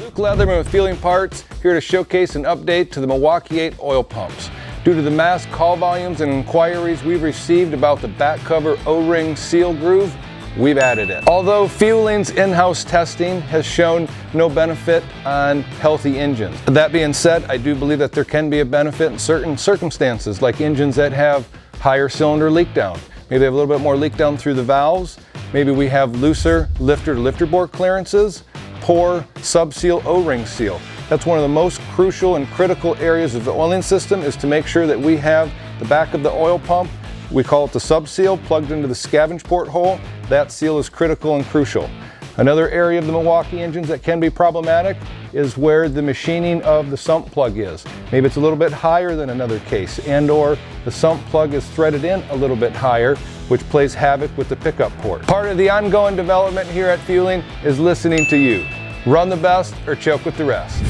Luke Leatherman with Feuling Parts, here to showcase an update to the Milwaukee 8 oil pumps. Due to the mass call volumes and inquiries we've received about the back cover O-ring seal groove, we've added it. Although Feuling's in-house testing has shown no benefit on healthy engines. That being said, I do believe that there can be a benefit in certain circumstances, like engines that have higher cylinder leak down. Maybe they have a little bit more leak down through the valves. Maybe we have looser lifter to lifter bore clearances, poor sub-seal O-ring seal. That's one of the most crucial and critical areas of the oiling system, is to make sure that we have the back of the oil pump, we call it the sub-seal, plugged into the scavenge port hole. That seal is critical and crucial. Another area of the Milwaukee engines that can be problematic is where the machining of the sump plug is. Maybe it's a little bit higher than another case, and or the sump plug is threaded in a little bit higher, which plays havoc with the pickup port. Part of the ongoing development here at Feuling is listening to you. Run the best or choke with the rest.